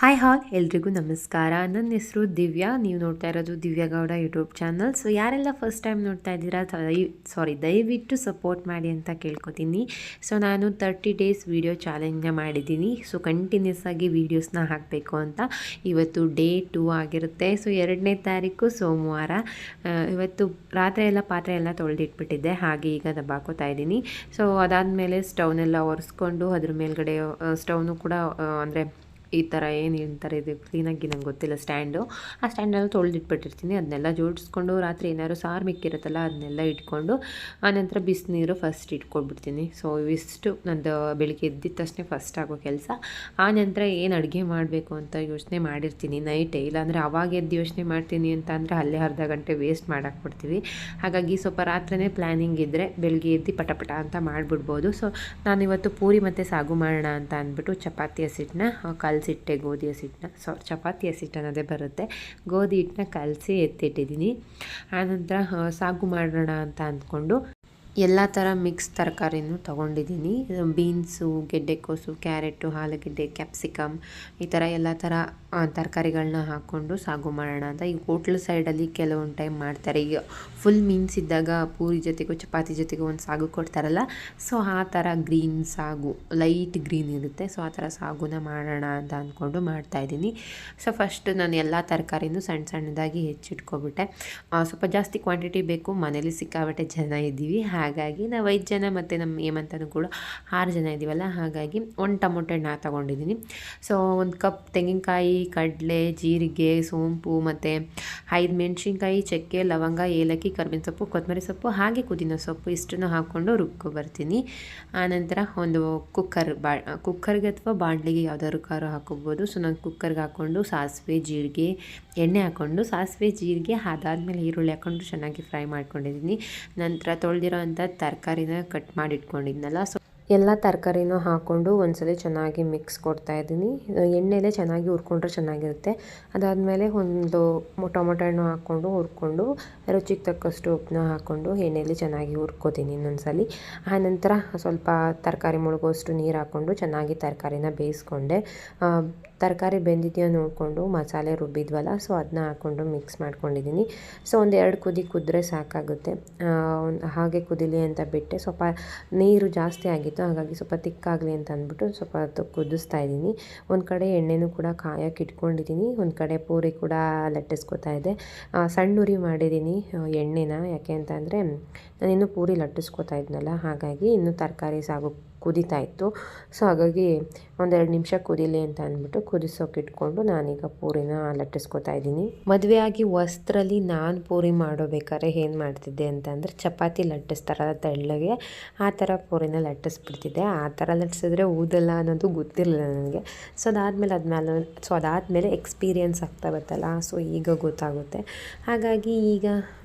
Hi ಎಲ್ರಿಗೂ ನಮಸ್ಕಾರ. ನನ್ನ ಹೆಸರು ದಿವ್ಯಾ. ನೀವು ನೋಡ್ತಾ ಇರೋದು Divya Gowda YouTube channel. So ಯಾರೆಲ್ಲ ಫಸ್ಟ್ ಟೈಮ್ ನೋಡ್ತಾ ಇದ್ದೀರಾ ದಯವಿಟ್ಟು ಸಪೋರ್ಟ್ ಮಾಡಿ ಅಂತ ಕೇಳ್ಕೊತೀನಿ. ಸೊ ನಾನು 30 ಡೇಸ್ ವೀಡಿಯೋ ಚಾಲೆಂಜ್ನ ಮಾಡಿದ್ದೀನಿ. ಸೊ ಕಂಟಿನ್ಯೂಸ್ ಆಗಿ ವೀಡಿಯೋಸ್ನ ಹಾಕಬೇಕು ಅಂತ. ಇವತ್ತು ಡೇ 2 ಆಗಿರುತ್ತೆ. ಸೊ 2ನೇ ತಾರೀಕು ಸೋಮವಾರ. ಇವತ್ತು ರಾತ್ರಿ ಎಲ್ಲ ಪಾತ್ರೆ ಎಲ್ಲ ತೊಳೆದಿಟ್ಬಿಟ್ಟಿದ್ದೆ, ಹಾಗೆ ಈಗ ದಬ್ಬಾಕೋತಾ ಇದ್ದೀನಿ. ಸೊ ಅದಾದಮೇಲೆ ಸ್ಟವ್ನೆಲ್ಲ ಒರೆಸ್ಕೊಂಡು ಅದ್ರ ಮೇಲ್ಗಡೆ ಸ್ಟವ್ನು ಕೂಡ ಅಂದರೆ ಈ ಥರ ಏನು ಅಂತಾರೆ ಇದು ಕ್ಲೀನಾಗಿ ನಂಗೆ ಗೊತ್ತಿಲ್ಲ, ಸ್ಟ್ಯಾಂಡು. ಆ ಸ್ಟ್ಯಾಂಡಲ್ಲಿ ತೊಳೆದಿಟ್ಬಿಟ್ಟಿರ್ತೀನಿ. ಅದನ್ನೆಲ್ಲ ಜೋಡಿಸ್ಕೊಂಡು ರಾತ್ರಿ ಏನಾದ್ರು ಸಾರು ಮಿಕ್ಕಿರುತ್ತಲ್ಲ ಅದನ್ನೆಲ್ಲ ಇಟ್ಕೊಂಡು ಆನಂತರ ಬಿಸಿನೀರು ಫಸ್ಟ್ ಇಟ್ಕೊಳ್ಬಿಡ್ತೀನಿ. ಸೊ ಇವಿಷ್ಟು ನಂದು ಬೆಳಿಗ್ಗೆ ಎದ್ದಿದ ತಕ್ಷಣ ಫಸ್ಟ್ ಆಗೋ ಕೆಲಸ. ಆನಂತರ ಏನು ಅಡುಗೆ ಮಾಡಬೇಕು ಅಂತ ಯೋಚನೆ ಮಾಡಿರ್ತೀನಿ ನೈಟೇ. ಇಲ್ಲಾಂದರೆ ಅವಾಗ ಎದ್ದು ಯೋಚನೆ ಮಾಡ್ತೀನಿ ಅಂತ ಅಂದರೆ ಅಲ್ಲೇ ಅರ್ಧ ಗಂಟೆ ವೇಸ್ಟ್ ಮಾಡಾಕ್ಬಿಡ್ತೀವಿ. ಹಾಗಾಗಿ ಸ್ವಲ್ಪ ರಾತ್ರಿನೇ ಪ್ಲ್ಯಾನಿಂಗ್ ಇದ್ದರೆ ಬೆಳಗ್ಗೆ ಎದ್ದು ಪಟ ಅಂತ ಮಾಡಿಬಿಡ್ಬೋದು. ಸೊ ನಾನಿವತ್ತು ಪೂರಿ ಮತ್ತು ಸಾಗು ಮಾಡೋಣ ಅಂತ ಅಂದ್ಬಿಟ್ಟು ಚಪಾತಿ ಹಸಿಟ್ಟನ್ನ ಕಲಸಿಟ್ಟೆ, ಗೋಧಿ ಹಸಿಟ್ಟನ್ನ ಚಪಾತಿ ಹಸಿಟ್ಟು ಅನ್ನೋದೇ ಬರುತ್ತೆ, ಗೋಧಿ ಹಿಟ್ಟನ್ನ ಕಲಸಿ ಎತ್ತಿಟ್ಟಿದ್ದೀನಿ. ಆನಂತರ ಸಾಗು ಮಾಡೋಣ ಅಂತ ಅಂದ್ಕೊಂಡು ಎಲ್ಲ ಥರ ಮಿಕ್ಸ್ ತರಕಾರಿನೂ ತೊಗೊಂಡಿದ್ದೀನಿ. ಬೀನ್ಸು, ಗೆಡ್ಡೆಕೋಸು, ಕ್ಯಾರೆಟು, ಆಲೂಗೆಡ್ಡೆ, ಕ್ಯಾಪ್ಸಿಕಮ್, ಈ ಥರ ಎಲ್ಲ ಥರ ತರಕಾರಿಗಳನ್ನ ಹಾಕ್ಕೊಂಡು ಸಾಗು ಮಾಡೋಣ ಅಂತ. ಈಗ ಹೋಟ್ಲ್ ಸೈಡಲ್ಲಿ ಕೆಲವೊಂದು ಟೈಮ್ ಮಾಡ್ತಾರೆ. ಈಗ ಫುಲ್ ಮೀನ್ಸ್ ಇದ್ದಾಗ ಪೂರಿ ಜೊತೆಗೂ ಚಪಾತಿ ಜೊತೆಗೂ ಒಂದು ಸಾಗು ಕೊಡ್ತಾರಲ್ಲ, ಸೊ ಆ ಥರ ಗ್ರೀನ್ ಸಾಗು, ಲೈಟ್ ಗ್ರೀನ್ ಇರುತ್ತೆ. ಸೊ ಆ ಥರ ಸಾಗುನ ಮಾಡೋಣ ಅಂತ ಅಂದ್ಕೊಂಡು ಮಾಡ್ತಾಯಿದ್ದೀನಿ. ಸೊ ಫಸ್ಟ್ ನಾನು ಎಲ್ಲ ತರಕಾರಿನೂ ಸಣ್ಣದಾಗಿ ಹೆಚ್ಚಿಟ್ಕೊಬಿಟ್ಟೆ. ಸ್ವಲ್ಪ ಜಾಸ್ತಿ ಕ್ವಾಂಟಿಟಿ ಬೇಕು, ಮನೇಲಿ ಸಿಕ್ಕಾಬಟ್ಟೆ ಜನ ಇದ್ದೀವಿ. ಹಾಗಾಗಿ ನಾವು 5 ಜನ ಮತ್ತು ನಮ್ಮ ಏಮಂತನೂ ಕೂಡ 6 ಜನ ಇದ್ದೀವಲ್ಲ, ಹಾಗಾಗಿ 1 ಟೊಮೊಟೊ ಹಣ್ಣು ತೊಗೊಂಡಿದ್ದೀನಿ. ಸೊ 1 ಕಪ್ ತೆಂಗಿನಕಾಯಿ, ಕಡಲೆ, ಜೀರಿಗೆ, ಸೋಂಪು ಮತ್ತು 5 ಮೆಣಸಿನ್ಕಾಯಿ, ಚಕ್ಕೆ, ಲವಂಗ, ಏಲಕ್ಕಿ, ಕರ್ಬೇವಿನ ಸೊಪ್ಪು, ಕೊತ್ತಂಬರಿ ಸೊಪ್ಪು, ಹಾಗೆ ಪುದೀನ ಸೊಪ್ಪು ಇಷ್ಟನ್ನು ಹಾಕ್ಕೊಂಡು ರುಬ್ಕೊಬರ್ತೀನಿ. ಆನಂತರ ಒಂದು ಕುಕ್ಕರ್ಗೆ ಅಥವಾ ಬಾಣಲಿಗೆ ಯಾವ್ದಾದ್ರು ಕಾರು ಹಾಕೋಬೋದು. ಸೊ ನಾನು ಕುಕ್ಕರ್ಗೆ ಹಾಕ್ಕೊಂಡು ಸಾಸಿವೆ, ಜೀರಿಗೆ, ಎಣ್ಣೆ ಹಾಕ್ಕೊಂಡು ಸಾಸಿವೆ, ಜೀರಿಗೆ ಅದಾದಮೇಲೆ ಈರುಳ್ಳಿ ಹಾಕ್ಕೊಂಡು ಚೆನ್ನಾಗಿ ಫ್ರೈ ಮಾಡ್ಕೊಂಡಿದ್ದೀನಿ. ನಂತರ ತೊಳೆದಿರೋ ತರಕಾರಿನ ಕಟ್ ಮಾಡಿ ಇಟ್ಕೊಂಡಿದ್ನಲ್ಲ, ಸೊ ಎಲ್ಲ ತರಕಾರಿನೂ ಹಾಕ್ಕೊಂಡು ಒಂದ್ಸಲ ಚೆನ್ನಾಗಿ ಮಿಕ್ಸ್ ಕೊಡ್ತಾಯಿದ್ದೀನಿ. ಎಣ್ಣೆಲೇ ಚೆನ್ನಾಗಿ ಹುರ್ಕೊಂಡ್ರೆ ಚೆನ್ನಾಗಿರುತ್ತೆ. ಅದಾದಮೇಲೆ ಒಂದು ಟೊಮೊಟೊ ಹಣ್ಣು ಹಾಕ್ಕೊಂಡು ಹುರ್ಕೊಂಡು ರುಚಿಗೆ ತಕ್ಕಷ್ಟು ಉಪ್ಪನ್ನ ಹಾಕ್ಕೊಂಡು ಎಣ್ಣೆಯಲ್ಲಿ ಚೆನ್ನಾಗಿ ಹುರ್ಕೋತೀನಿ ಇನ್ನೊಂದ್ಸಲಿ. ಆನಂತರ ಸ್ವಲ್ಪ ತರಕಾರಿ ಮುಳುಗೋಷ್ಟು ನೀರು ಹಾಕ್ಕೊಂಡು ಚೆನ್ನಾಗಿ ತರಕಾರಿನ ಬೇಯಿಸ್ಕೊಂಡೆ. ತರಕಾರಿ ಬೆಂದಿದೆಯೋ ನೋಡಿಕೊಂಡು ಮಸಾಲೆ ರುಬ್ಬಿದ್ವಲ್ಲ, ಸೊ ಅದನ್ನ ಹಾಕ್ಕೊಂಡು ಮಿಕ್ಸ್ ಮಾಡ್ಕೊಂಡಿದ್ದೀನಿ. ಸೊ 1-2 ಕುದಿ ಕುದ್ರೆ ಸಾಕಾಗುತ್ತೆ. ಹಾಗೆ ಕುದಿಲಿ ಅಂತ ಬಿಟ್ಟೆ. ಸ್ವಲ್ಪ ನೀರು ಜಾಸ್ತಿ ಆಗಿತ್ತು, ಹಾಗಾಗಿ ಸ್ವಲ್ಪ ತಿಕ್ಕಾಗಲಿ ಅಂತ ಅಂದ್ಬಿಟ್ಟು ಸ್ವಲ್ಪ ಹೊತ್ತು ಕುದಿಸ್ತಾ ಇದ್ದೀನಿ. ಒಂದು ಕಡೆ ಎಣ್ಣೆನೂ ಕೂಡ ಕಾಯಕ್ಕೆ ಇಟ್ಕೊಂಡಿದ್ದೀನಿ, ಒಂದು ಕಡೆ ಪೂರಿ ಕೂಡ ಲಟ್ಟಿಸ್ಕೊತಾ ಇದ್ದೆ. ಸಣ್ಣ ಉರಿ ಮಾಡಿದ್ದೀನಿ ಎಣ್ಣೆನ, ಯಾಕೆ ಅಂತ ಅಂದರೆ ನಾನಿನ್ನೂ ಪೂರಿ ಲಟ್ಟಿಸ್ಕೊತಾ ಇದ್ನಲ್ಲ, ಹಾಗಾಗಿ ಇನ್ನೂ ತರಕಾರಿ ಸಾಗು ಕುದೀತಾ ಇತ್ತು. ಸೊ ಹಾಗಾಗಿ 1-2 ನಿಮಿಷ ಕುದೀಲಿ ಅಂತ ಅಂದ್ಬಿಟ್ಟು ಕುದಿಸೋಕೆ ಇಟ್ಕೊಂಡು ನಾನೀಗ ಪೂರಿನ ಲಟ್ಟಿಸ್ಕೊತಾ ಇದ್ದೀನಿ. ಮದುವೆ ಆಗಿ ಹೊಸ್ತ್ರಲ್ಲಿ ನಾನು ಪೂರಿ ಮಾಡೋಬೇಕಾದ್ರೆ ಏನು ಮಾಡ್ತಿದ್ದೆ ಅಂತಂದರೆ ಚಪಾತಿ ಲಟ್ಟಿಸ್ತಾರಲ್ಲ ತೆಳ್ಳಗೆ, ಆ ಥರ ಪೂರಿನ ಲಟ್ಟಿಸ್ಬಿಡ್ತಿದ್ದೆ. ಆ ಥರ ಲಟ್ಟಿಸಿದ್ರೆ ಊದಲ್ಲ ಅನ್ನೋದು ಗೊತ್ತಿರಲಿಲ್ಲ ನನಗೆ. ಸೊ ಅದಾದಮೇಲೆ ಎಕ್ಸ್ಪೀರಿಯನ್ಸ್ ಆಗ್ತಾ ಬರ್ತಲ್ಲ, ಸೊ ಈಗ ಗೊತ್ತಾಗುತ್ತೆ. ಹಾಗಾಗಿ ಈಗ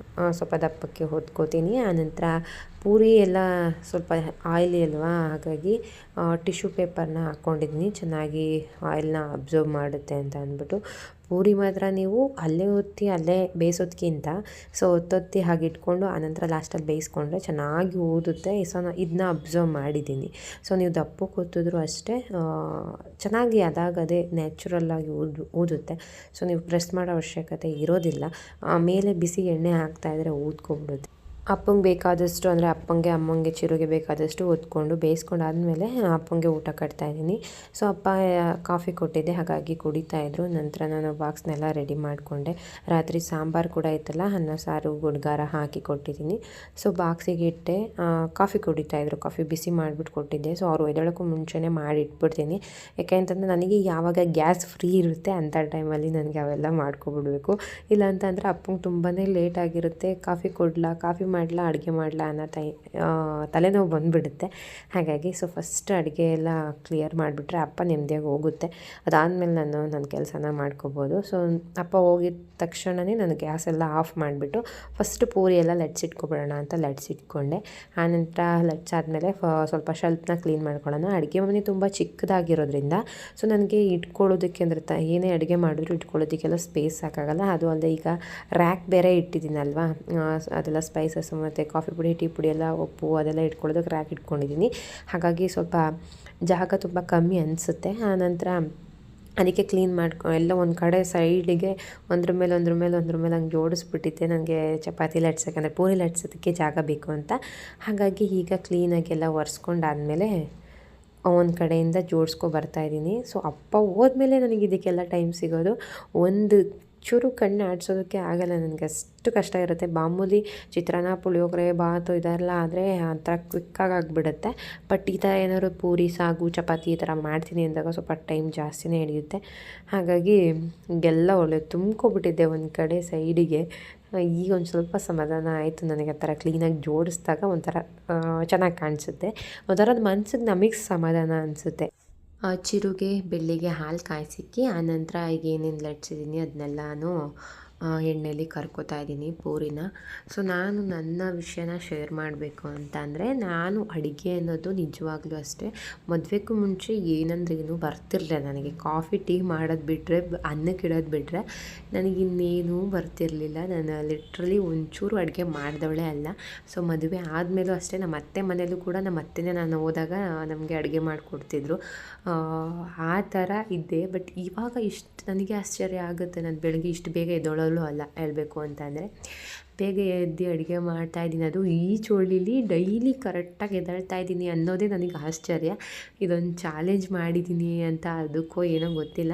ಸ್ವಲ್ಪ ದಪ್ಪಕ್ಕೆ ಹೊದ್ಕೋತೀನಿ. ಆನಂತರ ಪೂರಿ ಎಲ್ಲ ಸ್ವಲ್ಪ ಆಯಿಲಿ ಅಲ್ವಾ, ಹಾಗಾಗಿ ಟಿಶ್ಯೂ ಪೇಪರ್ನ ಹಾಕ್ಕೊಂಡಿದ್ದೀನಿ, ಚೆನ್ನಾಗಿ ಆಯಿಲ್ನ ಅಬ್ಸರ್ವ್ ಮಾಡುತ್ತೆ ಅಂತ ಅಂದ್ಬಿಟ್ಟು. ಪೂರಿ ಮಾತ್ರ ನೀವು ಅಲ್ಲೇ ಅಲ್ಲೇ ಬೇಯಿಸೋದಕ್ಕಿಂತ ಸೊ ಒತ್ತೊತ್ತಿ ಹಾಗೆ ಇಟ್ಕೊಂಡು ಆನಂತರ ಲಾಸ್ಟಲ್ಲಿ ಬೇಯಿಸ್ಕೊಂಡ್ರೆ ಚೆನ್ನಾಗಿ ಊದುತ್ತೆ. ಸೊ ಇದನ್ನ ಅಬ್ಸರ್ವ್ ಮಾಡಿದ್ದೀನಿ. ಸೊ ನೀವು ದಪ್ಪಕ್ಕೆ ಒತ್ತಿದ್ರು ಅಷ್ಟೇ ಚೆನ್ನಾಗಿ ಅದಾಗದೇ ನ್ಯಾಚುರಲ್ಲಾಗಿ ಊದುತ್ತೆ. ಸೊ ನೀವು ಪ್ರೆಸ್ ಮಾಡೋ ಅವಶ್ಯಕತೆ ಇರೋದಿಲ್ಲ. ಮೇಲೆ ಬಿಸಿ ಎಣ್ಣೆ ಹಾಕ್ತಾಯಿದ್ರೆ ಊದ್ಕೊಂಡ್ಬಿಡುತ್ತೆ. ಅಪ್ಪಂಗೆ ಬೇಕಾದಷ್ಟು ಅಂದರೆ ಅಪ್ಪಂಗೆ ಅಮ್ಮಂಗೆ ಚಿರುಗೆ ಬೇಕಾದಷ್ಟು ಒತ್ಕೊಂಡು ಬೇಯಿಸ್ಕೊಂಡಾದ್ಮೇಲೆ ಅಪ್ಪಂಗೆ ಊಟ ಕಟ್ತಾಯಿದ್ದೀನಿ. ಸೊ ಅಪ್ಪ ಕಾಫಿ ಕೊಟ್ಟಿದ್ದೆ, ಹಾಗಾಗಿ ಕುಡಿತಾಯಿದ್ರು. ನಂತರ ನಾನು ಬಾಕ್ಸ್ನೆಲ್ಲ ರೆಡಿ ಮಾಡಿಕೊಂಡೆ. ರಾತ್ರಿ ಸಾಂಬಾರು ಕೂಡ ಇತ್ತಲ್ಲ, ಅನ್ನ ಸಾರು ಗುಡ್ಗಾರ ಹಾಕಿ ಕೊಟ್ಟಿದ್ದೀನಿ. ಸೊ ಬಾಕ್ಸಿಗೆ ಇಟ್ಟೆ. ಕಾಫಿ ಕುಡಿತಾಯಿದ್ರು, ಕಾಫಿ ಬಿಸಿ ಮಾಡಿಬಿಟ್ಟು ಕೊಟ್ಟಿದ್ದೆ. ಸೊ ಅವರು ಎದ್ದೇಳೋಕ್ಕೂ ಮುಂಚೆನೇ ಮಾಡಿ ಇಟ್ಬಿಡ್ತೀನಿ. ಯಾಕೆ ಅಂತಂದರೆ ನನಗೆ ಯಾವಾಗ ಗ್ಯಾಸ್ ಫ್ರೀ ಇರುತ್ತೆ ಅಂಥ ಟೈಮಲ್ಲಿ ನನಗೆ ಅವೆಲ್ಲ ಮಾಡ್ಕೊಬಿಡ್ಬೇಕು. ಇಲ್ಲ ಅಂತಂದರೆ ಅಪ್ಪಂಗೆ ತುಂಬಾ ಲೇಟ್ ಆಗಿರುತ್ತೆ. ಕಾಫಿ ಮಾಡಲಾ ಅಡುಗೆ ಮಾಡಲಾ ಅನ್ನೋ ತಲೆನೋವು ಬಂದುಬಿಡುತ್ತೆ. ಹಾಗಾಗಿ ಸೊ ಫಸ್ಟ್ ಅಡುಗೆ ಎಲ್ಲ ಕ್ಲಿಯರ್ ಮಾಡಿಬಿಟ್ರೆ ಅಪ್ಪ ನೆಮ್ಮದಿಯಾಗಿ ಹೋಗುತ್ತೆ. ಅದಾದಮೇಲೆ ನಾನು ನನ್ನ ಕೆಲಸನ ಮಾಡ್ಕೋಬೋದು. ಸೊ ಅಪ್ಪ ಹೋಗಿದ ತಕ್ಷಣವೇ ನಾನು ಗ್ಯಾಸೆಲ್ಲ ಆಫ್ ಮಾಡಿಬಿಟ್ಟು ಫಸ್ಟ್ ಪೂರಿ ಎಲ್ಲ ಲಟ್ಸಿಟ್ಕೊಬಿಡೋಣ ಅಂತ ಲಟ್ಸಿಟ್ಕೊಂಡೆ. ಆನಂತರ ಲಟ್ಸಾದ್ಮೇಲೆ ಸ್ವಲ್ಪ ಶೆಲ್ಫ್ನ ಕ್ಲೀನ್ ಮಾಡ್ಕೊಳ್ಳೋಣ. ಅಡುಗೆ ಮನೆ ತುಂಬ ಚಿಕ್ಕದಾಗಿರೋದ್ರಿಂದ ಸೊ ನನಗೆ ಇಟ್ಕೊಳ್ಳೋದಕ್ಕೆ ಅಂದರೆ ಏನೇ ಅಡುಗೆ ಮಾಡಿದ್ರು ಇಟ್ಕೊಳ್ಳೋದಕ್ಕೆಲ್ಲ ಸ್ಪೇಸ್ ಸಾಕಾಗಲ್ಲ. ಅದು ಅಲ್ಲದೆ ಈಗ ರ್ಯಾಕ್ ಬೇರೆ ಇಟ್ಟಿದ್ದೀನಲ್ವಾ, ಅದೆಲ್ಲ ಸ್ಪೈಸಸ್ ಮತ್ತು ಕಾಫಿ ಪುಡಿ, ಟೀ ಪುಡಿ ಎಲ್ಲ, ಉಪ್ಪು ಅದೆಲ್ಲ ಇಟ್ಕೊಳ್ಳೋದಕ್ಕೆ ರ್ಯಾಕ್ ಇಟ್ಕೊಂಡಿದ್ದೀನಿ. ಹಾಗಾಗಿ ಸ್ವಲ್ಪ ಜಾಗ ತುಂಬ ಕಮ್ಮಿ ಅನಿಸುತ್ತೆ. ಆನಂತರ ಅದಕ್ಕೆ ಕ್ಲೀನ್ ಎಲ್ಲ ಒಂದು ಕಡೆ ಸೈಡಿಗೆ ಒಂದ್ರ ಮೇಲೆ ಹಂಗೆ ಜೋಡಿಸ್ಬಿಟ್ಟಿದ್ದೆ. ನನಗೆ ಚಪಾತಿ ಲಟ್ಸೋಕ್ಕೆ ಅಂದರೆ ಪೂರಿ ಲಟ್ಸೋದಕ್ಕೆ ಜಾಗ ಬೇಕು ಅಂತ. ಹಾಗಾಗಿ ಈಗ ಕ್ಲೀನಾಗೆಲ್ಲ ಒರೆಸ್ಕೊಂಡಾದ್ಮೇಲೆ ಒಂದು ಕಡೆಯಿಂದ ಬರ್ತಾಯಿದ್ದೀನಿ. ಸೊ ಅಪ್ಪ ಹೋದ್ಮೇಲೆ ನನಗೆ ಇದಕ್ಕೆಲ್ಲ ಟೈಮ್ ಸಿಗೋದು. ಒಂದು ಚೂರು ಕಣ್ಣು ಆಡಿಸೋದಕ್ಕೆ ಆಗಲ್ಲ ನನಗೆ, ಅಷ್ಟು ಕಷ್ಟ ಇರುತ್ತೆ. ಮಾಮೂಲಿ ಚಿತ್ರಾನ್ನ, ಪುಳಿಯೋಗರೆ, ಬಾತು ಇದೆಲ್ಲ ಆದರೆ ಆ ಥರ ಕ್ವಿಕ್ಕಾಗಿ ಆಗಿಬಿಡುತ್ತೆ. ಬಟ್ ಈ ಥರ ಏನಾದ್ರು ಪೂರಿ, ಸಾಗು, ಚಪಾತಿ ಈ ಥರ ಮಾಡ್ತೀನಿ ಅಂದಾಗ ಸ್ವಲ್ಪ ಟೈಮ್ ಜಾಸ್ತಿನೇ ಹಿಡಿಯುತ್ತೆ. ಹಾಗಾಗಿ ಈಗೆಲ್ಲ ಒಳ್ಳೆ ತುಂಬ್ಕೊಬಿಟ್ಟಿದ್ದೆ ಒಂದು ಕಡೆ ಸೈಡಿಗೆ. ಈಗ ಒಂದು ಸ್ವಲ್ಪ ಸಮಾಧಾನ ಆಯಿತು ನನಗೆ. ಆ ಥರ ಕ್ಲೀನಾಗಿ ಜೋಡಿಸಿದಾಗ ಒಂಥರ ಚೆನ್ನಾಗಿ ಕಾಣಿಸುತ್ತೆ. ಒಂಥರದ ಮನ್ಸಿಗೆ ನಮಗೆ ಸಮಾಧಾನ ಅನಿಸುತ್ತೆ. ಚಿರುಗೆ ಬೆಳ್ಳಿಗೆ ಹಾಲು ಕಾಯಿಸಿಕ್ಕಿ ಆನಂತರ ಈಗ ಏನೇನು ಲಟ್ಸಿದ್ದೀನಿ ಅದನ್ನೆಲ್ಲನೂ ಎಣ್ಣೆಯಲ್ಲಿ ಕರ್ಕೋತಾ ಇದ್ದೀನಿ ಪೂರಿನ. ಸೊ ನಾನು ನನ್ನ ವಿಷಯನ ಶೇರ್ ಮಾಡಬೇಕು ಅಂತ ಅಂದರೆ, ನಾನು ಅಡುಗೆ ಅನ್ನೋದು ನಿಜವಾಗ್ಲೂ ಅಷ್ಟೇ ಮದುವೆಗೂ ಮುಂಚೆ ಏನಂದ್ರೇನು ಬರ್ತಿರಲಿಲ್ಲ ನನಗೆ. ಕಾಫಿ ಟೀ ಮಾಡೋದು ಬಿಟ್ಟರೆ, ಅನ್ನಕ್ಕೆ ಇಡೋದು ಬಿಟ್ಟರೆ ನನಗಿನ್ನೇನೂ ಬರ್ತಿರಲಿಲ್ಲ. ನಾನು ಲಿಟ್ರಲಿ ಒಂಚೂರು ಅಡುಗೆ ಮಾಡಿದವಳೇ ಅಲ್ಲ. ಸೊ ಮದುವೆ ಆದಮೇಲೂ ಅಷ್ಟೇ ನಮ್ಮ ಅತ್ತೆ ಮನೇಲೂ ಕೂಡ ನಮ್ಮ ಅತ್ತೆನೇ ನಾನು ಹೋದಾಗ ನಮಗೆ ಅಡುಗೆ ಮಾಡಿಕೊಡ್ತಿದ್ರು. ಆ ಥರ ಇದ್ದೆ. ಬಟ್ ಇವಾಗ ಇಷ್ಟು ನನಗೆ ಆಶ್ಚರ್ಯ ಆಗುತ್ತೆ. ನಾನು ಬೆಳಗ್ಗೆ ಇಷ್ಟು ಬೇಗ ಎದ್ದೊಳಲು ಅಲ್ಲ ಹೇಳಬೇಕು ಅಂತಂದರೆ. ಬೇಗ ಎದ್ದು ಅಡುಗೆ ಮಾಡ್ತಾಯಿದ್ದೀನಿ, ಅದು ಈ ಚೋಳಿಲಿ ಡೈಲಿ ಕರೆಕ್ಟಾಗಿ ಎದ್ದೇಳ್ತಾ ಇದ್ದೀನಿ ಅನ್ನೋದೇ ನನಗೆ ಆಶ್ಚರ್ಯ. ಇದೊಂದು ಚಾಲೆಂಜ್ ಮಾಡಿದ್ದೀನಿ ಅಂತ ಅದಕ್ಕೋ ಏನೋ ಗೊತ್ತಿಲ್ಲ.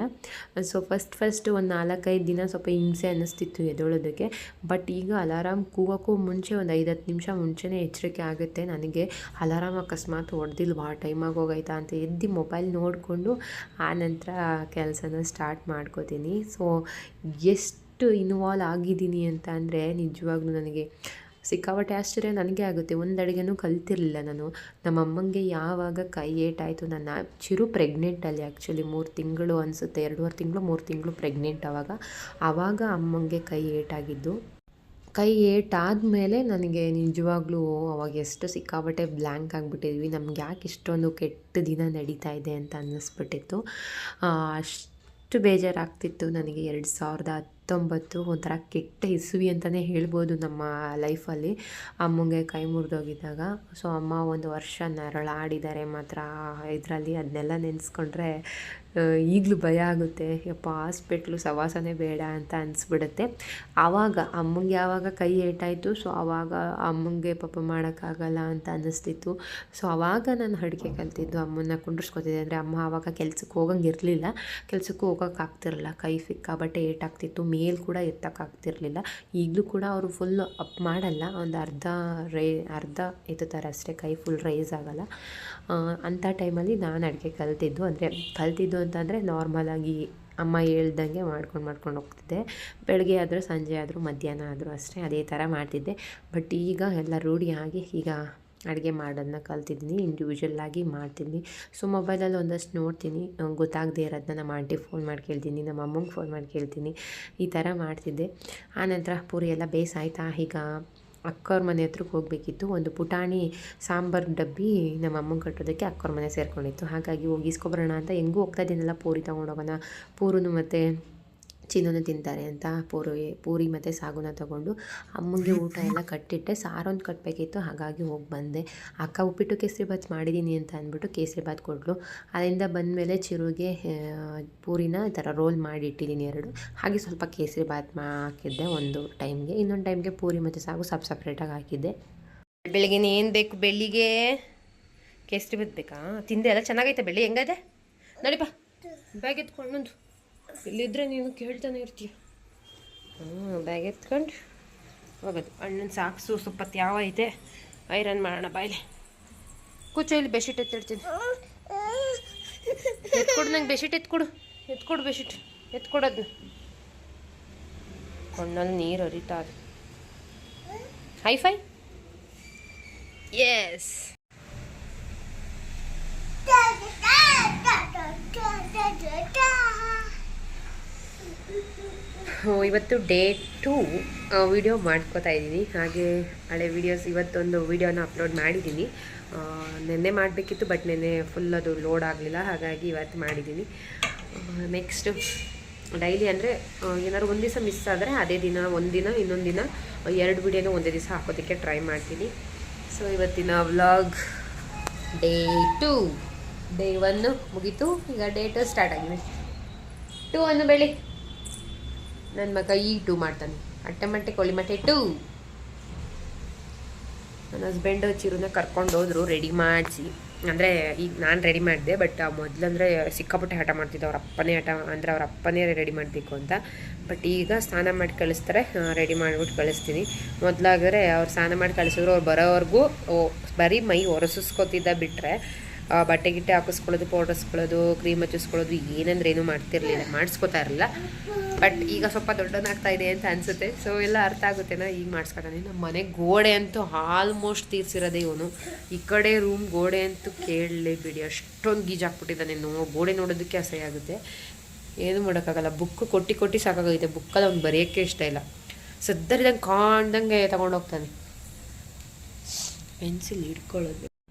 ಸೊ ಫಸ್ಟ್ ಒಂದು 4-5 ದಿನ ಸ್ವಲ್ಪ ಹಿಂಸೆ ಅನ್ನಿಸ್ತಿತ್ತು ಎದ್ದೇಳೋದಕ್ಕೆ. ಬಟ್ ಈಗ ಅಲಾರಾಮ್ ಕೂಗೋಕ್ಕೂ ಮುಂಚೆ ಒಂದು 5-10 ನಿಮಿಷ ಮುಂಚೆನೇ ಎಚ್ಚರಿಕೆ ಆಗುತ್ತೆ ನನಗೆ. ಅಲಾರಾಮ್ ಅಕಸ್ಮಾತ್ ಹೊಡೆದಿಲ್ವಾ, ಟೈಮ್ ಆಗೋಗೈತಾ ಅಂತ ಎದ್ದು ಮೊಬೈಲ್ ನೋಡಿಕೊಂಡು ಆನಂತರ ಕೆಲಸನ ಸ್ಟಾರ್ಟ್ ಮಾಡ್ಕೋತೀನಿ. ಸೊ ಎಷ್ಟು ಇನ್ವಾಲ್ವ್ ಆಗಿದ್ದೀನಿ ಅಂತ ಅಂದರೆ ನಿಜವಾಗ್ಲೂ ನನಗೆ ಸಿಕ್ಕಾಪಟ್ಟೆ ಆಶ್ಚರ್ಯ ನನಗೆ ಆಗುತ್ತೆ. ಒಂದು ಅಡುಗೆನೂ ಕಲ್ತಿರಲಿಲ್ಲ ನಾನು. ನಮ್ಮ ಅಮ್ಮಂಗೆ ಯಾವಾಗ ಕೈ ಏಟಾಯಿತು, ನನ್ನ ಚಿರು ಪ್ರೆಗ್ನೆಂಟಲ್ಲಿ ಆ್ಯಕ್ಚುಲಿ 3 ತಿಂಗಳು ಅನಿಸುತ್ತೆ, 2.5 ತಿಂಗಳು 3 ತಿಂಗಳು ಪ್ರೆಗ್ನೆಂಟ್. ಆವಾಗ ಅಮ್ಮಂಗೆ ಕೈ ಏಟಾಗಿದ್ದು. ಕೈ ಏಟಾದಮೇಲೆ ನನಗೆ ನಿಜವಾಗ್ಲೂ ಅವಾಗ ಎಷ್ಟು ಸಿಕ್ಕಾಪಟ್ಟೆ ಬ್ಲ್ಯಾಂಕ್ ಆಗಿಬಿಟ್ಟಿದ್ವಿ. ನಮ್ಗೆ ಯಾಕೆ ಇಷ್ಟೊಂದು ಕೆಟ್ಟ ದಿನ ನಡೀತಾ ಇದೆ ಅಂತ ಅನ್ನಿಸ್ಬಿಟ್ಟಿತ್ತು. ಅಷ್ಟು ಬೇಜಾರಾಗ್ತಿತ್ತು ನನಗೆ. 2019 ಒಂಥರ ಕೆಟ್ಟ ಇಸುವಿ ಅಂತಲೇ ಹೇಳ್ಬೋದು ನಮ್ಮ ಲೈಫಲ್ಲಿ. ಅಮ್ಮಂಗೆ ಕೈ ಮುರಿದೋಗಿದ್ದಾಗ. ಸೊ ಅಮ್ಮ 1 ವರ್ಷ ನರಳಾಡಿದ್ದಾರೆ ಮಾತ್ರ ಇದರಲ್ಲಿ. ಅದನ್ನೆಲ್ಲ ನೆನೆಸ್ಕೊಂಡ್ರೆ ಈಗಲೂ ಭಯ ಆಗುತ್ತೆ. ಯಪ್ಪ ಹಾಸ್ಪಿಟ್ಲು ಸವಾಸನೇ ಬೇಡ ಅಂತ ಅನಿಸ್ಬಿಡುತ್ತೆ. ಆವಾಗ ಅಮ್ಮಂಗೆ ಯಾವಾಗ ಕೈ ಏಟಾಯಿತು, ಸೊ ಆವಾಗ ಅಮ್ಮಂಗೆ ಪಾಪ ಮಾಡೋಕ್ಕಾಗಲ್ಲ ಅಂತ ಅನ್ನಿಸ್ತಿತ್ತು. ಸೊ ಆವಾಗ ನಾನು ಅಡುಗೆ ಕಲ್ತಿದ್ದು, ಅಮ್ಮನ್ನ ಕುಂಡ್ರಿಸ್ಕೊತಿದ್ದೆ. ಅಂದರೆ ಅಮ್ಮ ಆವಾಗ ಕೆಲ್ಸಕ್ಕೆ ಹೋಗಂಗಿರಲಿಲ್ಲ, ಕೆಲ್ಸಕ್ಕೂ ಹೋಗೋಕ್ಕಾಗ್ತಿರಲಿಲ್ಲ. ಕೈ ಸಿಕ್ಕಾಬಟ್ಟೆ ಏಟಾಗ್ತಿತ್ತು, ಮೇಲ್ ಕೂಡ ಎತ್ತಕ್ಕಾಗ್ತಿರ್ಲಿಲ್ಲ. ಈಗಲೂ ಕೂಡ ಅವರು ಫುಲ್ ಅಪ್ ಮಾಡಲ್ಲ, ಒಂದು ಅರ್ಧ ಎತ್ತುತ್ತಾರೆ ಅಷ್ಟೇ, ಕೈ ಫುಲ್ ರೈಸ್ ಆಗಲ್ಲ. ಅಂಥ ಟೈಮಲ್ಲಿ ನಾನು ಅಡುಗೆ ಕಲ್ತಿದ್ದು ಅಂತಂದರೆ ನಾರ್ಮಲಾಗಿ ಅಮ್ಮ ಹೇಳ್ದಂಗೆ ಮಾಡ್ಕೊಂಡು ಹೋಗ್ತಿದ್ದೆ. ಬೆಳಗ್ಗೆ ಆದರೂ, ಸಂಜೆ ಆದರೂ, ಮಧ್ಯಾಹ್ನ ಆದರೂ ಅಷ್ಟೇ ಅದೇ ಥರ ಮಾಡ್ತಿದ್ದೆ. ಬಟ್ ಈಗ ಎಲ್ಲ ರೂಢಿಯಾಗಿ ಈಗ ಅಡುಗೆ ಮಾಡೋದನ್ನ ಕಲ್ತಿದ್ದೀನಿ, ಇಂಡಿವಿಜುವಲ್ಲಾಗಿ ಮಾಡ್ತೀನಿ. ಸೊ ಮೊಬೈಲಲ್ಲಿ ಒಂದಷ್ಟು ನೋಡ್ತೀನಿ, ಗೊತ್ತಾಗದೇ ಇರೋದನ್ನ ನಮ್ಮ ಆಂಟಿಗೆ ಫೋನ್ ಮಾಡಿ ಕೇಳ್ತೀನಿ, ನಮ್ಮ ಅಮ್ಮಂಗೆ ಫೋನ್ ಮಾಡಿ ಕೇಳ್ತೀನಿ, ಈ ಥರ ಮಾಡ್ತಿದ್ದೆ. ಆನಂತರ ಪೂರಿ ಎಲ್ಲ ಬೇಯಿಸಾಯ್ತಾ, ಈಗ ಅಕ್ಕವ್ರ ಮನೆ ಹತ್ರಕ್ಕೆ ಹೋಗಬೇಕಿತ್ತು. ಒಂದು ಪುಟಾಣಿ ಸಾಂಬಾರು ಡಬ್ಬಿ ನಮ್ಮ ಅಮ್ಮಂಗೆ ಕಟ್ಟೋದಕ್ಕೆ ಅಕ್ಕವ್ರ ಮನೆ ಸೇರಿಕೊಂಡಿತ್ತು. ಹಾಗಾಗಿ ಹೋಗಿ ಇಸ್ಕೊಬರೋಣ ಅಂತ ಹೆಂಗೂ ಹೋಗ್ತಾ ಇದ್ದೀನಲ್ಲ, ಪೂರಿ ತೊಗೊಂಡೋಗೋಣ, ಪೂರಿನೂ ಮತ್ತು ಚಿನ್ನೂ ತಿಂತಾರೆ ಅಂತ ಪೂರಿ ಮತ್ತು ಸಾಗುನ ತೊಗೊಂಡು ಅಮ್ಮಂಗೆ ಊಟ ಎಲ್ಲ ಕಟ್ಟಿಟ್ಟೆ. ಸಾರೊಂದು ಕಟ್ಟಬೇಕಿತ್ತು, ಹಾಗಾಗಿ ಹೋಗಿ ಬಂದೆ. ಅಕ್ಕ ಉಪ್ಪಿಟ್ಟು ಕೇಸರಿಬಾತ್ ಮಾಡಿದ್ದೀನಿ ಅಂತ ಅಂದ್ಬಿಟ್ಟು ಕೇಸರಿಬಾತ್ ಕೊಟ್ಟಳು. ಅದರಿಂದ ಬಂದಮೇಲೆ ಚಿರುಗೆ ಪೂರಿನ ಈ ಥರ ರೋಲ್ ಮಾಡಿ ಇಟ್ಟಿದ್ದೀನಿ 2. ಹಾಗೆ ಸ್ವಲ್ಪ ಕೇಸರಿಬಾತ್ ಹಾಕಿದ್ದೆ ಒಂದು ಟೈಮ್ಗೆ, ಇನ್ನೊಂದು ಟೈಮ್ಗೆ ಪೂರಿ ಮತ್ತು ಸಾಗು ಸಪ್ರೇಟಾಗಿ ಹಾಕಿದ್ದೆ. ಬೆಳಿಗ್ಗೆ ಏನು ಬೇಕು, ಬೆಳಿಗ್ಗೆ ಕೇಸರಿಬಾತ್ ಬೇಕಾ? ತಿಂದೆ ಎಲ್ಲ ಚೆನ್ನಾಗೈತೆ. ಬೆಳ್ಳಿ ಹೆಂಗದೆ ನೋಡಿಪ್ಪ, ಬ್ಯಾಗ್ ಎತ್ಕೊಂಡು ಇಲ್ಲಿದ್ದರೆ ನೀನು ಕೇಳ್ತಾನೆ ಇರ್ತೀಯ. ಬ್ಯಾಗ್ ಎತ್ಕೊಂಡು ಹೋಗೋದು. ಅಣ್ಣನ ಸಾಕ್ಸು ಸ್ವಲ್ಪ ಯಾವ ಐತೆ ಐರನ್ ಮಾಡೋಣ. ಬಾಯ್ಲಿ ಕೂಚೋ, ಇಲ್ಲಿ ಬೆಡ್ಶೀಟ್ ಎತ್ತಿಡ್ತೀನಿ. ಎತ್ಕೊಡು ನಂಗೆ, ಬೆಡ್ಶೀಟ್ ಎತ್ಕೊಡು ಬೆಡ್ಶೀಟ್ ಎತ್ಕೊಡೋದನ್ನ. ಕಣ್ಣಲ್ಲಿ ನೀರು ಹರಿತಾ ಇದೆ. Hi fi, yes. ಇವತ್ತು ಡೇ 2 ವಿಡಿಯೋ ಮಾಡ್ಕೋತಾ ಇದ್ದೀನಿ. ಹಾಗೆ ಹಳೆ ವೀಡಿಯೋಸ್ ಇವತ್ತೊಂದು ವೀಡಿಯೋನ ಅಪ್ಲೋಡ್ ಮಾಡಿದ್ದೀನಿ. ನೆನ್ನೆ ಮಾಡಬೇಕಿತ್ತು, ಬಟ್ ನೆನ್ನೆ ಫುಲ್ ಅದು ಲೋಡ್ ಆಗಲಿಲ್ಲ, ಹಾಗಾಗಿ ಇವತ್ತು ಮಾಡಿದ್ದೀನಿ. ನೆಕ್ಸ್ಟು ಡೈಲಿ ಅಂದರೆ ಏನಾದ್ರು ಒಂದು ದಿವಸ ಮಿಸ್ ಆದರೆ ಅದೇ ದಿನ ಒಂದಿನ ಇನ್ನೊಂದು ದಿನ 2 ವೀಡಿಯೋನ ಒಂದೇ ದಿವಸ ಹಾಕೋದಕ್ಕೆ ಟ್ರೈ ಮಾಡ್ತೀನಿ. ಸೊ ಇವತ್ತಿನ ವ್ಲಾಗ್ ಡೇ 2. ಡೇ 1 ಮುಗೀತು, ಈಗ ಡೇ 2 ಸ್ಟಾರ್ಟ್ ಆಗಿದೆ. ಟೂ ಅನ್ನು ಬೆಳಿ. ನನ್ನ ಮಗ ಈಗ ಟೂ ಮಾಡ್ತಾನೆ. ಅಟ್ಟೆ ಮಟ್ಟೆ ಕೋಳಿ ಮಟ್ಟೆ ಟೂ. ನನ್ನ ಹಸ್ಬೆಂಡು ಚಿರುನ ಕರ್ಕೊಂಡು ಹೋದ್ರು ರೆಡಿ ಮಾಡಿಸಿ. ಅಂದರೆ ಈಗ ನಾನು ರೆಡಿ ಮಾಡಿದೆ, ಬಟ್ ಮೊದಲಂದರೆ ಸಿಕ್ಕಾಪಟ್ಟೆ ಹಠ ಮಾಡ್ತಿದ್ದೆ. ಅವ್ರ ಅಪ್ಪನೇ ಹಠ ಅಂದರೆ ಅವ್ರ ಅಪ್ಪನೇ ರೆಡಿ ಮಾಡಬೇಕು ಅಂತ. ಬಟ್ ಈಗ ಸ್ನಾನ ಮಾಡಿ ಕಳಿಸ್ತಾರೆ, ರೆಡಿ ಮಾಡಿಬಿಟ್ಟು ಕಳಿಸ್ತೀನಿ. ಮೊದಲಾದರೆ ಅವ್ರು ಸ್ನಾನ ಮಾಡಿ ಕಳಿಸಿದ್ರು, ಅವ್ರು ಬರೋವರೆಗೂ ಬರೀ ಮೈ ಒರೆಸಿಸ್ಕೊತಿದ್ದ ಬಿಟ್ಟರೆ ಬಟ್ಟೆ ಗಿಟ್ಟೆ ಹಾಕಿಸ್ಕೊಳ್ಳೋದು, ಪೌಡರ್ ಹಚ್ಕೊಳ್ಳೋದು, ಕ್ರೀಮ್ ಹಚ್ಚಿಸ್ಕೊಳ್ಳೋದು ಏನಂದ್ರೆ ಏನೂ ಮಾಡಿಸ್ಕೊತಾ ಇರಲಿಲ್ಲ. ಬಟ್ ಈಗ ಸ್ವಲ್ಪ ದೊಡ್ಡನಾಗ್ತಾ ಇದೆ ಅಂತ ಅನಿಸುತ್ತೆ. ಸೊ ಎಲ್ಲ ಅರ್ಥ ಆಗುತ್ತೇನೋ ಈಗ ಮಾಡಿಸ್ಕೊತಾನೆ. ನಮ್ಮ ಮನೆ ಗೋಡೆ ಅಂತೂ ಆಲ್ಮೋಸ್ಟ್ ತೀರ್ಸಿರೋದೇ ಇವನು. ಈ ಕಡೆ ರೂಮ್ ಗೋಡೆ ಅಂತೂ ಕೇಳಲೇಬೇಡಿ, ಅಷ್ಟೊಂದು ಗೀಜಾಕ್ಬಿಟ್ಟಿದ್ದಾನೆ. ಗೋಡೆ ನೋಡೋದಕ್ಕೆ ಅಸಹ್ಯ ಆಗುತ್ತೆ. ಏನೂ ಮಾಡೋಕ್ಕಾಗಲ್ಲ. ಬುಕ್ ಕೊಟ್ಟು ಸಾಕಾಗೈತೆ. ಬುಕ್ಕಲ್ಲಿ ಅವ್ನು ಬರೆಯೋಕ್ಕೆ ಇಷ್ಟ ಇಲ್ಲ. ಸದ್ದರಿದಂಗೆ ಕಾಣ್ದಂಗೆ ತೊಗೊಂಡೋಗ್ತಾನೆ. ಪೆನ್ಸಿಲ್ ಹಿಡ್ಕೊಳ್ಳೋದು.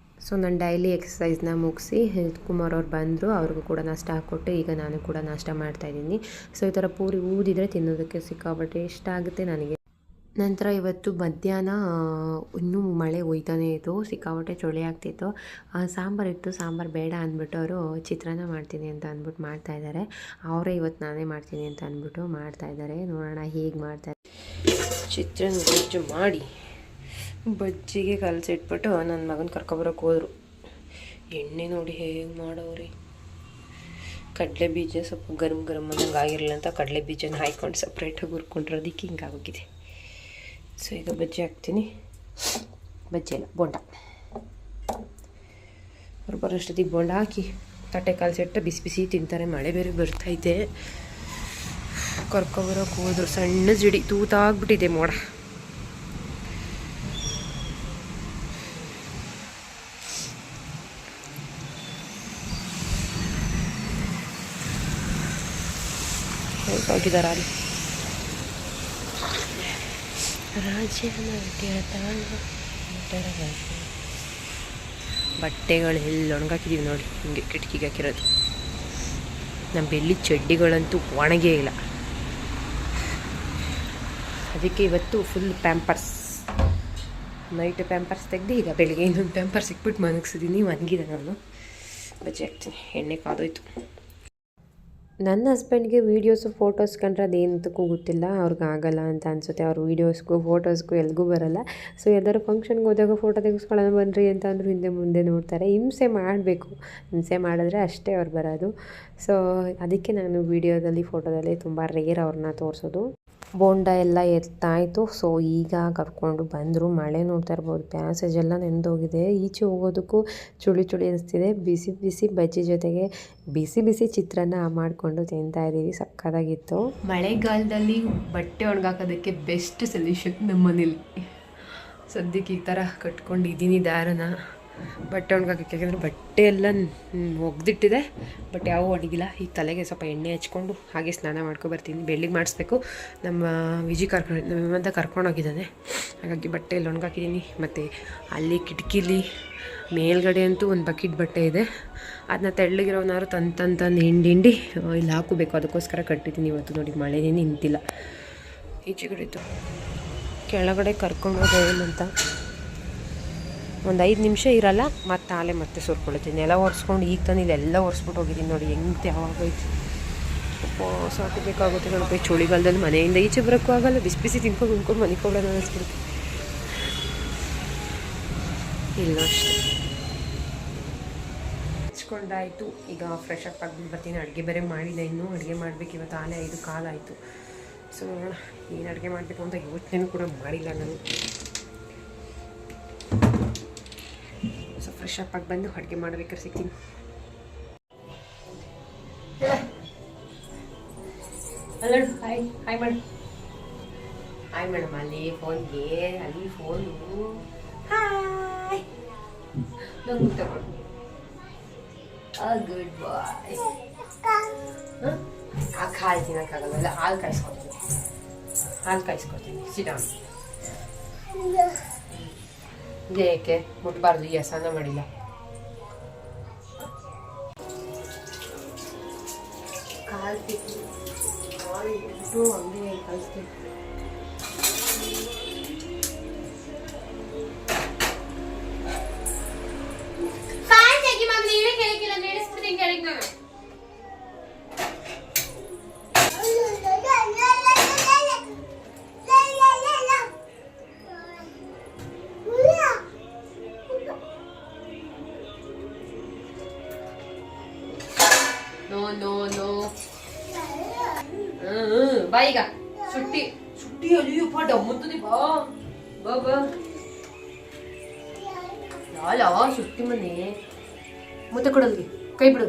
ಸೊ ನಾನು ಡೈಲಿ ಎಕ್ಸಸೈಸ್ನ ಮುಗಿಸಿ ಕುಮಾರ್ ಅವ್ರು ಬಂದರು, ಅವ್ರಿಗೂ ಕೂಡ ನಾಷ್ಟ ಹಾಕ್ಕೊಟ್ಟು ಈಗ ನಾನು ಕೂಡ ನಾಷ್ಟ ಮಾಡ್ತಾಯಿದ್ದೀನಿ. ಸೊ ಈ ಥರ ಪೂರಿ ಊದಿದರೆ ತಿನ್ನೋದಕ್ಕೆ ಸಿಕ್ಕಾಪಟ್ಟೆ ಇಷ್ಟ ಆಗುತ್ತೆ ನನಗೆ. ನಂತರ ಇವತ್ತು ಮಧ್ಯಾಹ್ನ ಇನ್ನೂ ಮಳೆ ಒಯ್ತಾನೇ ಇತ್ತು, ಸಿಕ್ಕಾಪಟ್ಟೆ ಚಳಿ ಆಗ್ತಿತ್ತು. ಸಾಂಬಾರು ಇತ್ತು, ಸಾಂಬಾರು ಬೇಡ ಅಂದ್ಬಿಟ್ಟು ಅವರು ಚಿತ್ರಾನ್ನ ಮಾಡ್ತೀನಿ ಅಂತ ಅಂದ್ಬಿಟ್ಟು ಮಾಡ್ತಾಯಿದ್ದಾರೆ. ಅವರೇ ಇವತ್ತು ನಾನೇ ಮಾಡ್ತೀನಿ ಅಂತ ಅಂದ್ಬಿಟ್ಟು ಮಾಡ್ತಾಯಿದ್ದಾರೆ. ನೋಡೋಣ ಹೇಗೆ ಮಾಡ್ತಾರೆ. ಚಿತ್ರಾನ್ನ ಗೊಜ್ಜು ಮಾಡಿ ಬಜ್ಜಿಗೆ ಕಲಸಿಟ್ಬಿಟ್ಟು ನನ್ನ ಮಗನ ಕರ್ಕೊಬರೋಕೆ ಹೋದರು. ಎಣ್ಣೆ ನೋಡಿ ಹೇಗೆ ಮಾಡೋರಿ. ಕಡಲೆ ಬೀಜ ಸ್ವಲ್ಪ ಗರಂ ಅನ್ನಂಗೆ ಆಗಿರಲಿಲ್ಲ ಅಂತ ಕಡಲೆ ಬೀಜನ ಹಾಯ್ಕೊಂಡು ಸಪ್ರೇಟಾಗಿ ಹುರ್ಕೊಂಡಿರೋದಕ್ಕೆ ಹಿಂಗಾಗೋಗಿದೆ. ಸೊ ಈಗ ಬಜ್ಜಿ ಹಾಕ್ತೀನಿ. ಬಜ್ಜಿ ಅಲ್ಲ, ಬೋಂಡ. ಅವ್ರು ಬರೋಷ್ಟೊತ್ತಿಗೆ ಬೋಂಡ ಹಾಕಿ ತಟ್ಟೆ ಕಲಸಿಟ್ಟು ಬಿಸಿ ಬಿಸಿ ತಿಂತಾರೆ. ಮಳೆ ಬೇರೆ ಬರ್ತೈತೆ. ಕರ್ಕೊಬರೋಕೆ ಹೋದ್ರು. ಸಣ್ಣ ಜಿಡಿ ತೂತಾಗ್ಬಿಟ್ಟಿದೆ ಮೋಡ. ಹೋಗಿದ್ದಾರೆ ಅಲ್ಲಿ ಬಟ್ಟೆಗಳು ಎಲ್ಲಿ ಒಣಗಾಕಿದ್ದೀವಿ ನೋಡಿ, ಹಿಂಗೆ ಕಿಟಕಿಗೆ ಹಾಕಿರೋದು. ನಮ್ಮ ಬೆಳ್ಳಿ ಚಡ್ಡಿಗಳಂತೂ ಒಣಗೇ ಇಲ್ಲ. ಅದಕ್ಕೆ ಇವತ್ತು ಫುಲ್ ಪ್ಯಾಂಪರ್ಸ್, ನೈಟ್ ಪ್ಯಾಂಪರ್ಸ್ ತೆಗೆದು ಈಗ ಬೆಳಿಗ್ಗೆ ಇನ್ನೊಂದು ಪ್ಯಾಂಪರ್ಸ್ ಇಕ್ಬಿಟ್ಟು ಮನಗಿಸಿದ್ದೀನಿ. ಒಣಗಿದೆ. ನಾನು ಬಜ್ಜಿ ಹಾಕ್ತೀನಿ. ಎಣ್ಣೆ ಕಾದೋಯ್ತು. ನನ್ನ ಹಸ್ಬೆಂಡ್ಗೆ ವೀಡಿಯೋಸು ಫೋಟೋಸ್ ಕಂಡ್ರೆ ಅದೇನಂತಕ್ಕೂ ಗೊತ್ತಿಲ್ಲ, ಅವ್ರಿಗೆ ಆಗಲ್ಲ ಅಂತ ಅನಿಸುತ್ತೆ. ಅವ್ರು ವೀಡಿಯೋಸ್ಗೂ ಫೋಟೋಸ್ಗೂ ಎಲ್ಗೂ ಬರೋಲ್ಲ. ಸೊ ಯಾವ್ದಾದ್ರು ಫಂಕ್ಷನ್ಗೆ ಹೋದಾಗ ಫೋಟೋ ತೆಗೆಸ್ಕೊಳ್ಳೋಣ ಬನ್ನಿರಿ ಅಂತ ಅಂದರೂ ಹಿಂದೆ ಮುಂದೆ ನೋಡ್ತಾರೆ. ಹಿಂಸೆ ಮಾಡಬೇಕು, ಹಿಂಸೆ ಮಾಡಿದ್ರೆ ಅಷ್ಟೇ ಅವ್ರು ಬರೋದು. ಸೊ ಅದಕ್ಕೆ ನಾನು ವೀಡಿಯೋದಲ್ಲಿ ಫೋಟೋದಲ್ಲಿ ತುಂಬ ರೇರ್ ಅವ್ರನ್ನ ತೋರಿಸೋದು. ಬೋಂಡ ಎಲ್ಲ ಎತ್ತಾಯಿತು. ಸೊ ಈಗ ಕರ್ಕೊಂಡು ಬಂದರು. ಮಳೆ ನೋಡ್ತಾ ಇರ್ಬೋದು, ಪ್ಯಾಸೇಜ್ ಎಲ್ಲ ನೆಂದೋಗಿದೆ. ಈಚೆ ಹೋಗೋದಕ್ಕೂ ಚುಳಿ ಅನಿಸ್ತಿದೆ. ಬಿಸಿ ಬಿಸಿ ಬಜ್ಜಿ ಜೊತೆಗೆ ಬಿಸಿ ಬಿಸಿ ಚಿತ್ರಾನ್ನ ಮಾಡಿಕೊಂಡು ತಿಂತಾಯಿದ್ದೀವಿ. ಸಕ್ಕತ್ತಾಗಿತ್ತು. ಮಳೆಗಾಲದಲ್ಲಿ ಬಟ್ಟೆ ಒಣಗಾಕೋದಕ್ಕೆ ಬೆಸ್ಟ್ ಸೊಲ್ಯೂಷನ್ ನಮ್ಮ ಮನೇಲಿ. ಸದ್ಯಕ್ಕೆ ಈ ಥರ ಕಟ್ಕೊಂಡಿದ್ದೀನಿ ದಾರನ ಬಟ್ಟೆ ಒಣಗಾಕಕ್ಕೆ. ಯಾಕೆಂದರೆ ಬಟ್ಟೆ ಎಲ್ಲ ಒಗ್ದಿಟ್ಟಿದೆ, ಬಟ್ ಯಾವ ಒಣಗಿಲ್ಲ. ಈ ತಲೆಗೆ ಸ್ವಲ್ಪ ಎಣ್ಣೆ ಹಚ್ಕೊಂಡು ಹಾಗೆ ಸ್ನಾನ ಮಾಡ್ಕೊಬರ್ತೀನಿ. ಬೆಳ್ಳಿಗೆ ಮಾಡಿಸ್ಬೇಕು. ನಮ್ಮ ನಮ್ಮಂತ ಕರ್ಕೊಂಡೋಗಿದ್ದಾನೆ, ಹಾಗಾಗಿ ಬಟ್ಟೆ ಎಲ್ಲ ಒಣಗಾಕಿದ್ದೀನಿ. ಮತ್ತು ಅಲ್ಲಿ ಕಿಟಕಿಲಿ ಮೇಲ್ಗಡೆ ಅಂತೂ ಒಂದು ಬಕೆಟ್ ಬಟ್ಟೆ ಇದೆ. ಅದನ್ನ ತೆಳ್ಳಗಿರೋನಾರು ತಂದು ಹಿಂಡಿ ಇಲ್ಲಿ ಹಾಕೋಬೇಕು. ಅದಕ್ಕೋಸ್ಕರ ಕಟ್ಟಿದ್ದೀನಿ ಇವತ್ತು. ನೋಡಿ ಮಳೆನೇ ನಿಂತಿಲ್ಲ. ಈಚೆ ಕಡೆ ಇತ್ತು, ಕೆಳಗಡೆ ಕರ್ಕೊಂಡು ಹೋಗೋದಂತ ಒಂದು 5 ನಿಮಿಷ ಇರಲ್ಲ, ಮತ್ತು ಆಲೆ ಮತ್ತೆ ಸುರ್ಕೊಳ್ತೀನಿ. ಎಲ್ಲ ಒರೆಸ್ಕೊಂಡು ಈಗ ತಾನು ಇದೆಲ್ಲ ಒರೆಸ್ಬಿಟ್ಟು ಹೋಗಿದ್ದೀನಿ. ನೋಡಿ ಹೆಂಗೆ ಯಾವಾಗೈತಿ. ಸಾಕಬೇಕಾಗುತ್ತೆ ಕಣಪ್ಪ. ಚಳಿಗಾಲದಲ್ಲಿ ಮನೆಯಿಂದ ಈಚೆ ಬರೋಕ್ಕೂ ಆಗಲ್ಲ. ಬಿಸಿ ಬಿಸಿ ತಿನ್ಕೊಂಡು ಮನೆಗೆ ಹೋಗೋಣ ಅನ್ನಿಸ್ಬಿಡುತ್ತೆ. ಇಲ್ಲ ಅಷ್ಟೇ ಹಚ್ಕೊಂಡಾಯಿತು. ಈಗ ಫ್ರೆಶ್ ಅಪ್ ಆಗಿಬಿಟ್ಟು ಬರ್ತೀನಿ. ಅಡುಗೆ ಬೇರೆ ಮಾಡಿದೆ, ಇನ್ನೂ ಅಡುಗೆ ಮಾಡಬೇಕು. ಇವತ್ತು ಆಲೆ 5 ಕಾಲ ಆಯಿತು. ಸೊ ನೋಡೋಣ ಏನು ಅಡುಗೆ ಮಾಡಬೇಕು ಅಂತ ಯೋಚನೆ ಕೂಡ ಮಾಡಿಲ್ಲ ನಾನು. ಸೊ ಫ್ರೆಶ್ ಅಪ್ ಆಗಿ ಬಂದು ಅಡುಗೆ ಮಾಡಬೇಕಾದ್ರೆ ಸಿಗ್ತೀನಿ. Hello, hi hi madam. Hi madam. ಅಲ್ಲಿ ಫೋನ್ಗೆ, ಅಲ್ಲಿ ಫೋನು. ಹಾಯ್ ನಂಗೆ ತಗೊಂಡು. ಗುಡ್ ಬಾಯ್. ಹಾಲು ತಿನ್ನೋಕ್ಕಾಗಲ್ಲ, ಹಾಲು ಕಾಯಿಸ್ಕೊಡ್ತೀನಿ. ಸಿಡಾನ್. ಏಕೆ ಮುಟ್ಬಾರ್ದು? ಈ ಸ್ನಾನ ಮಾಡಿಲ್ಲ. ಕಾಲು ಇಟ್ಟು ಹಂಗೆ ಕಳಿಸ್ತೀನಿ. No no no. ಬಾ ಈಗ. ಸುಟ್ಟಿ ಸುಟ್ಟಿ ಅಯ್ಯಪ್ಪ ಡಮ್ಮುತ್ತದೆ. ಬಾ ಬಾ ಬಾ. ಲಾಲ ಸುಟ್ಟಿ ಮನೆ. ಮುತ್ತೆ ಕೊಡೋದಿಗೆ ಕೈ ಬಿಡು.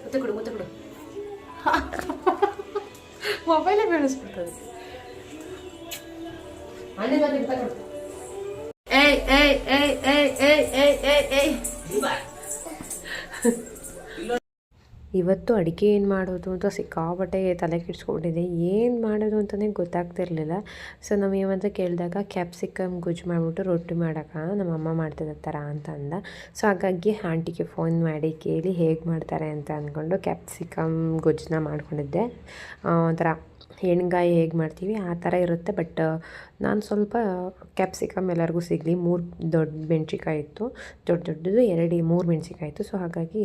ಮುತ್ತೆ ಕೊಡು ಮುತ್ತೆ ಕೊಡು. ಮೊಬೈಲೇ ಬೆಳೆಸ್ಬಿಡ್ತದೆ. ಏಯ್ ಏಯ್ ಏಯ್ ಏಯ್ ಏಯ್ ಏಯ್ ಏಯ್ ಏಯ್. ಇವತ್ತು ಅಡುಗೆ ಏನು ಮಾಡೋದು ಅಂತ ಸಿಕ್ಕಾಪಟ್ಟೆ ತಲೆ ಕೆಡಿಸ್ಕೊಂಡಿದ್ದೆ. ಏನು ಮಾಡೋದು ಅಂತಲೇ ಗೊತ್ತಾಗ್ತಿರ್ಲಿಲ್ಲ. ಸೊ ನಾವು ಏವಂತ ಕೇಳಿದಾಗ ಕ್ಯಾಪ್ಸಿಕಮ್ ಗೊಜ್ಜು ಮಾಡಿಬಿಟ್ಟು ರೊಟ್ಟಿ ಮಾಡೋಕೆ ನಮ್ಮ ಅಮ್ಮ ಮಾಡ್ತಿದ್ದ ಥರ ಅಂತ ಅಂದ. ಸೊ ಹಾಗಾಗಿ ಆಂಟಿಗೆ ಫೋನ್ ಮಾಡಿ ಕೇಳಿ ಹೇಗೆ ಮಾಡ್ತಾರೆ ಅಂತ ಅಂದ್ಕೊಂಡು ಕ್ಯಾಪ್ಸಿಕಮ್ ಗೊಜ್ಜನ್ನ ಮಾಡ್ಕೊಂಡಿದ್ದೆ. ಒಂಥರ ಎಣ್ಗಾಯಿ ಹೇಗೆ ಮಾಡ್ತೀವಿ ಆ ಥರ ಇರುತ್ತೆ. ಬಟ್ ನಾನು ಸ್ವಲ್ಪ ಕ್ಯಾಪ್ಸಿಕಮ್ ಎಲ್ಲರಿಗೂ ಸಿಗಲಿ 3 ದೊಡ್ಡ ಮೆಣ್ಸಿಕಾಯಿ ಇತ್ತು, ದೊಡ್ಡದು 3 ಮೆಣ್ಸಿಕಾಯಿ ಇತ್ತು. ಸೊ ಹಾಗಾಗಿ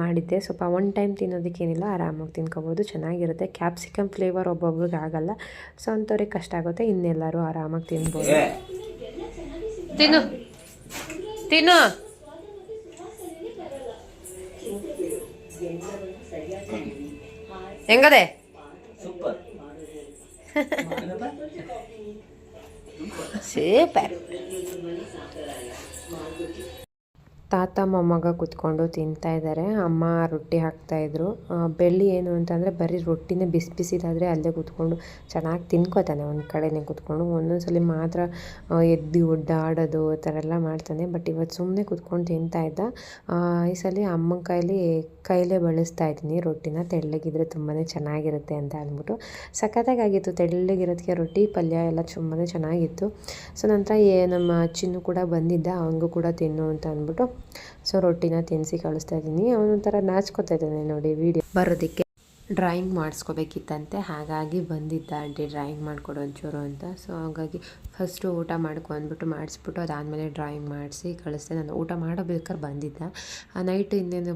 ಮಾಡಿದ್ದೆ. ಸ್ವಲ್ಪ ಒನ್ ಟೈಮ್ ತಿನ್ನೋದಕ್ಕೇನಿಲ್ಲ, ಆರಾಮಾಗಿ ತಿನ್ಕೋಬೋದು, ಚೆನ್ನಾಗಿರುತ್ತೆ. ಕ್ಯಾಪ್ಸಿಕಮ್ ಫ್ಲೇವರ್ ಒಬ್ಬೊಬ್ರಿಗೆ ಆಗಲ್ಲ, ಸೊ ಅಂಥವ್ರಿಗೆ ಕಷ್ಟ ಆಗುತ್ತೆ. ಇನ್ನೆಲ್ಲರೂ ಆರಾಮಾಗಿ ತಿನ್ಬೋದು. ತಿನ್ನು ತಿನ್ನು. ಹೆಂಗದೆ? ಸೂಪರ್. ತಾತ ಮೊಮ್ಮಗ ಕೂತ್ಕೊಂಡು ತಿಂತಾ ಇದ್ದಾರೆ. ಅಮ್ಮ ರೊಟ್ಟಿ ಹಾಕ್ತಾಯಿದ್ರು. ಬೆಳ್ಳಿ ಏನು ಅಂತಂದರೆ ಬರೀ ರೊಟ್ಟಿನೇ ಬಿಸಿ ಬಿಸಿದಾದರೆ ಅಲ್ಲೇ ಕೂತ್ಕೊಂಡು ಚೆನ್ನಾಗಿ ತಿನ್ಕೋತಾನೆ, ಒಂದು ಕಡೆನೇ ಕೂತ್ಕೊಂಡು. ಒಂದೊಂದ್ಸಲಿ ಮಾತ್ರ ಎದ್ದು ಒಡ್ಡಾಡೋದು ಆ ಥರ ಎಲ್ಲ ಮಾಡ್ತಾನೆ. ಬಟ್ ಇವತ್ತು ಸುಮ್ಮನೆ ಕೂತ್ಕೊಂಡು ತಿಂತಾ ಇದ್ದ. ಈ ಸಲ ಅಮ್ಮನ ಕೈಲೇ ಬಳಸ್ತಾ ಇದ್ದೀನಿ ರೊಟ್ಟಿನ. ತೆಳ್ಳಗಿದ್ರೆ ತುಂಬಾ ಚೆನ್ನಾಗಿರುತ್ತೆ ಅಂತ ಅಂದ್ಬಿಟ್ಟು ಸಖತ್ತಾಗಿತ್ತು. ತೆಳ್ಳಗಿರೋದಕ್ಕೆ ರೊಟ್ಟಿ ಪಲ್ಯ ಎಲ್ಲ ತುಂಬಾ ಚೆನ್ನಾಗಿತ್ತು. ಸೊ ನಂತರ ನಮ್ಮ ಚಿನ್ನು ಕೂಡ ಬಂದಿದ್ದ, ಅವನಿಗೂ ಕೂಡ ತಿನ್ನು ಅಂತ ಅಂದ್ಬಿಟ್ಟು ಸೊ ರೊಟ್ಟಿನ ತಿನ್ನಿಸಿ ಕಳಿಸ್ತಾ ಇದ್ದೀನಿ. ಅವನೊಂಥರ ನಾಚ್ಕೋತಾ ಇದ್ದಾನೆ ನೋಡಿ ವಿಡಿಯೋ ಬರೋದಕ್ಕೆ. ಡ್ರಾಯಿಂಗ್ ಮಾಡಿಸ್ಕೋಬೇಕಿತ್ತಂತೆ, ಹಾಗಾಗಿ ಬಂದಿದ್ದ ಆಂಟಿ ಡ್ರಾಯಿಂಗ್ ಮಾಡಿಕೊಡು ಒಂಚೂರು ಅಂತ. ಸೊ ಹಾಗಾಗಿ ಫಸ್ಟು ಊಟ ಮಾಡ್ಕೊಂಡ್ಬಿಟ್ಟು ಮಾಡಿಸ್ಬಿಟ್ಟು ಅದಾದಮೇಲೆ ಡ್ರಾಯಿಂಗ್ ಮಾಡಿಸಿ ಕಳಿಸ್ದೆ. ನಾನು ಊಟ ಮಾಡೋಬೇಕಾದ್ರೆ ಬಂದಿದ್ದ. ನೈಟು ಇನ್ನೇನು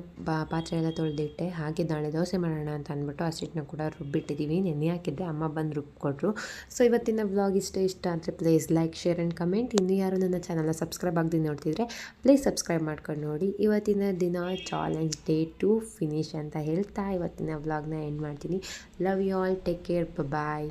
ಪಾತ್ರೆ ಎಲ್ಲ ತೊಳೆದಿಟ್ಟೆ. ಹಾಗೆ ನಾಳೆ ದೋಸೆ ಮಾಡೋಣ ಅಂತ ಅಂದ್ಬಿಟ್ಟು ಹಸಿಟ್ಟನ್ನ ಕೂಡ ರುಬ್ಬಿಟ್ಟಿದ್ದೀವಿ. ನೆನೆ ಹಾಕಿದ್ದೆ, ಅಮ್ಮ ಬಂದು ರುಬ್ಬಿಕೊಟ್ರು. ಸೊ ಇವತ್ತಿನ ವ್ಲಾಗ್ ಇಷ್ಟ ಆದರೆ please like, share and comment. ಇನ್ನೂ ಯಾರು ನನ್ನ ಚಾನಲ್ನ ಸಬ್ಸ್ಕ್ರೈಬ್ ಆಗದೆ ನೋಡ್ತಿದ್ರೆ ಪ್ಲೀಸ್ ಸಬ್ಸ್ಕ್ರೈಬ್ ಮಾಡ್ಕೊಂಡು ನೋಡಿ. ಇವತ್ತಿನ ದಿನ ಚಾಲೆಂಜ್ ಡೇ 2 ಫಿನಿಶ್ ಅಂತ ಹೇಳ್ತಾ ಇವತ್ತಿನ ವ್ಲಾಗ್ನ ಎಂಡ್ ಮಾಡ್ತೀನಿ. Love you all, take care, bye.